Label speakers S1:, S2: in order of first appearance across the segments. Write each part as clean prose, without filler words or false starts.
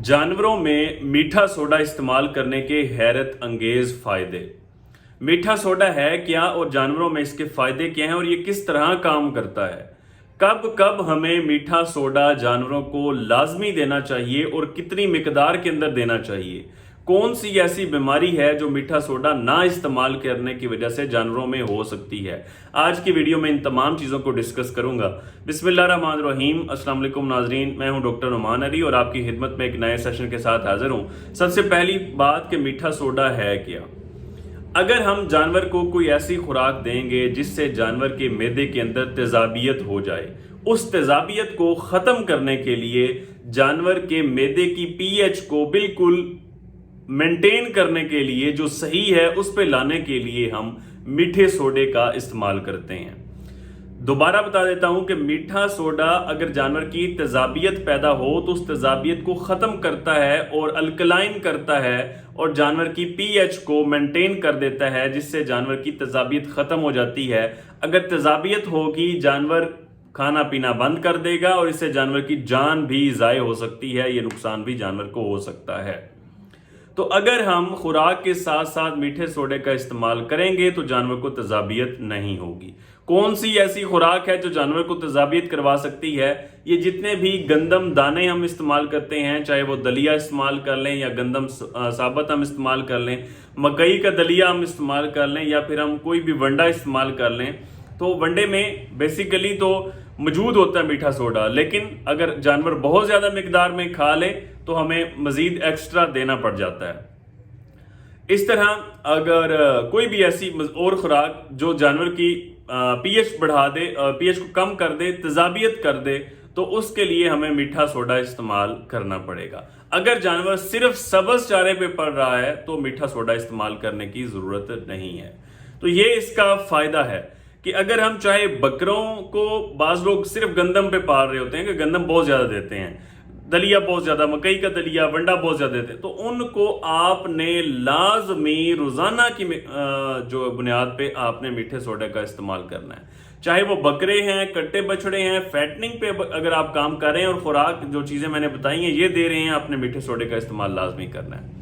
S1: जानवरों में मीठा सोडा इस्तेमाल करने के हैरत अंगेज फायदे। मीठा सोडा है क्या और जानवरों में इसके फायदे क्या हैं और ये किस तरह काम करता है। कब कब हमें मीठा सोडा जानवरों को लाजमी देना चाहिए और कितनी मिकदार के अंदर देना चाहिए। कौन सी ऐसी बीमारी है जो मीठा सोडा ना इस्तेमाल करने की वजह से जानवरों में हो सकती है। आज की वीडियो में इन तमाम चीज़ों को डिस्कस करूंगा। बिस्मिल्लाहिर्रहमानिर्रहीम। अस्सलाम वालेकुम नाजरीन, मैं हूं डॉक्टर नुमान अली और आपकी खिदमत में एक नए सेशन के साथ हाजिर हूं। सबसे पहली बात कि मीठा सोडा है क्या। अगर हम जानवर को कोई ऐसी खुराक देंगे जिससे जानवर के मैदे के अंदर तेजाबियत हो जाए, उस तेजाबियत को ख़त्म करने के लिए जानवर के मैदे की पीएच को बिल्कुल मेंटेन करने के लिए जो सही है उस पे लाने के लिए हम मीठे सोडे का इस्तेमाल करते हैं। दोबारा बता देता हूं कि मीठा सोडा अगर जानवर की तेजाबियत पैदा हो तो उस तेजाबियत को ख़त्म करता है और अल्कलाइन करता है और जानवर की पीएच को मेंटेन कर देता है, जिससे जानवर की तेजाबियत ख़त्म हो जाती है। अगर तेजाबियत होगी जानवर खाना पीना बंद कर देगा और इससे जानवर की जान भी ज़ाय हो सकती है, ये नुकसान भी जानवर को हो सकता है। तो अगर हम खुराक के साथ साथ मीठे सोडे का इस्तेमाल करेंगे तो जानवर को तेजाबियत नहीं होगी। कौन सी ऐसी खुराक है जो जानवर को तेजाबियत करवा सकती है। ये जितने भी गंदम दाने हम इस्तेमाल करते हैं, चाहे वो दलिया इस्तेमाल कर लें या गंदम साबत हम इस्तेमाल कर लें, मकई का दलिया हम इस्तेमाल कर लें या फिर हम कोई भी वंडा इस्तेमाल कर लें, तो वंडे में बेसिकली तो मौजूद होता है मीठा सोडा, लेकिन अगर जानवर बहुत ज़्यादा मिकदार में खा ले तो हमें मज़ीद एक्स्ट्रा देना पड़ जाता है। इस तरह अगर कोई भी ऐसी और खुराक जो जानवर की पीएच बढ़ा दे, पीएच को कम कर दे, तेजाबियत कर दे, तो उसके लिए हमें मीठा सोडा इस्तेमाल करना पड़ेगा। अगर जानवर सिर्फ सब्ज़ चारे पे पड़ रहा है तो मीठा सोडा इस्तेमाल करने की ज़रूरत नहीं है। तो ये इसका फ़ायदा है कि अगर हम चाहे बकरों को, बाज़ लोग सिर्फ गंदम पे पाल रहे होते हैं कि गंदम बहुत ज़्यादा देते हैं, दलिया बहुत ज़्यादा, मकई का दलिया, वंडा बहुत ज़्यादा देते हैं, तो उनको आपने लाजमी रोज़ाना की जो बुनियाद पे आपने मीठे सोडे का इस्तेमाल करना है। चाहे वो बकरे हैं, कट्टे बछड़े हैं, फैटनिंग पे अगर आप काम कर रहे हैं और खुराक जो चीज़ें मैंने बताई हैं ये दे रहे हैं, आपने मीठे सोडे का इस्तेमाल लाजमी करना है।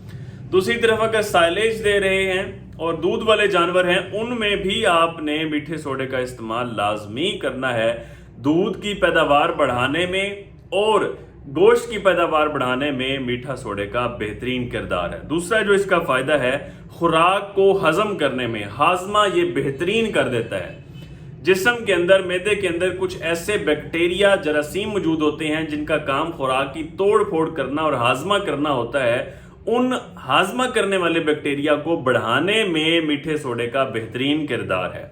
S1: दूसरी तरफ अगर साइलेज दे रहे हैं और दूध वाले जानवर हैं, उनमें भी आपने मीठे सोडे का इस्तेमाल लाजमी करना है। दूध की पैदावार बढ़ाने में और गोश्त की पैदावार बढ़ाने में मीठा सोडे का बेहतरीन किरदार है। दूसरा जो इसका फायदा है, खुराक को हजम करने में, हाजमा ये बेहतरीन कर देता है। जिस्म के अंदर, मैदे के अंदर कुछ ऐसे बैक्टीरिया, जरासीम मौजूद होते हैं जिनका काम खुराक की तोड़ फोड़ करना और हाजमा करना होता है। उन हाजमा करने वाले बैक्टीरिया को बढ़ाने में मीठे सोडे का बेहतरीन किरदार है।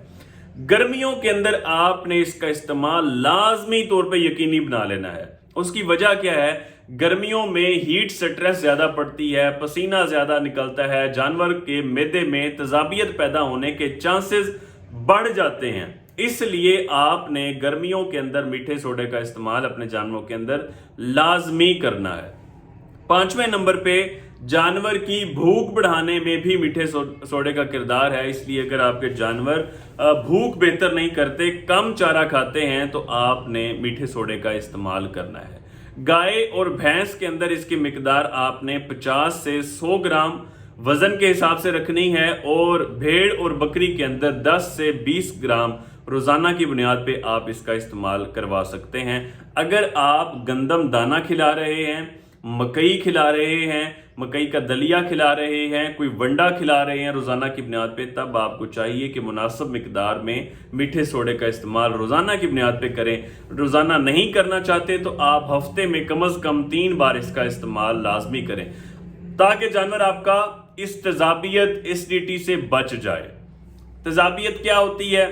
S1: गर्मियों के अंदर आपने इसका इस्तेमाल लाजमी तौर पे यकीनी बना लेना है। उसकी वजह क्या है, गर्मियों में हीट स्ट्रेस ज्यादा पड़ती है, पसीना ज्यादा निकलता है, जानवर के मैदे में तेजाबियत पैदा होने के चांसेस बढ़ जाते हैं। इसलिए आपने गर्मियों के अंदर मीठे सोडे का इस्तेमाल अपने जानवरों के अंदर लाजमी करना है। 5वें नंबर पे जानवर की भूख बढ़ाने में भी मीठे सोडे का किरदार है। इसलिए अगर आपके जानवर भूख बेहतर नहीं करते, कम चारा खाते हैं, तो आपने मीठे सोडे का इस्तेमाल करना है। गाय और भैंस के अंदर इसकी मिकदार आपने 50 से 100 ग्राम वजन के हिसाब से रखनी है और भेड़ और बकरी के अंदर 10 से 20 ग्राम रोजाना की बुनियाद पे आप इसका इस्तेमाल करवा सकते हैं। अगर आप गंदम दाना खिला रहे हैं, मकई खिला रहे हैं, मकई का दलिया खिला रहे हैं, कोई वंडा खिला रहे हैं रोजाना की बुनियाद पे, तब आपको चाहिए कि मुनासिब मिकदार में मीठे सोडे का इस्तेमाल रोजाना की बुनियाद पे करें। रोजाना नहीं करना चाहते तो आप हफ्ते में कम से कम 3 बार इसका इस्तेमाल लाजमी करें, ताकि जानवर आपका इस तेजाबियत, एसिडिटी से बच जाए। तेजाबियत क्या होती है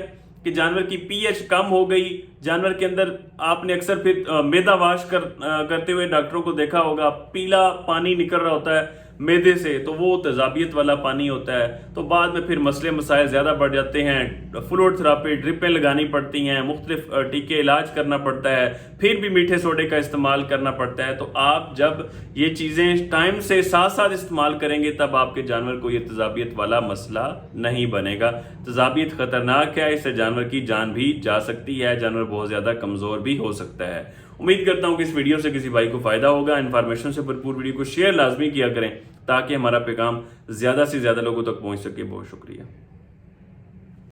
S1: कि जानवर की पीएच कम हो गई, जानवर के अंदर आपने अक्सर फिर मैदा वाश करते हुए डॉक्टरों को देखा होगा, पीला पानी निकल रहा होता है मैदे से, तो वो तेजाबियत वाला पानी होता है। तो बाद में फिर मसले मसाइल ज़्यादा बढ़ जाते हैं, फ्लूइड थेरेपी, ड्रिपें लगानी पड़ती हैं, मुख्तलिफ टीके इलाज करना पड़ता है, फिर भी मीठे सोडे का इस्तेमाल करना पड़ता है। तो आप जब ये चीज़ें टाइम से साथ साथ इस्तेमाल करेंगे तब आपके जानवर को ये तेजाबियत वाला मसला नहीं बनेगा। तेजाबियत ख़तरनाक है, इससे जानवर की जान भी जा सकती है, जानवर बहुत ज़्यादा कमज़ोर भी हो सकता है। امید کرتا ہوں کہ اس ویڈیو سے کسی بھائی کو فائدہ ہوگا. انفارمیشن سے بھرپور ویڈیو کو شیئر لازمی کیا کریں تاکہ ہمارا پیغام زیادہ سے زیادہ لوگوں تک پہنچ سکے. بہت شکریہ.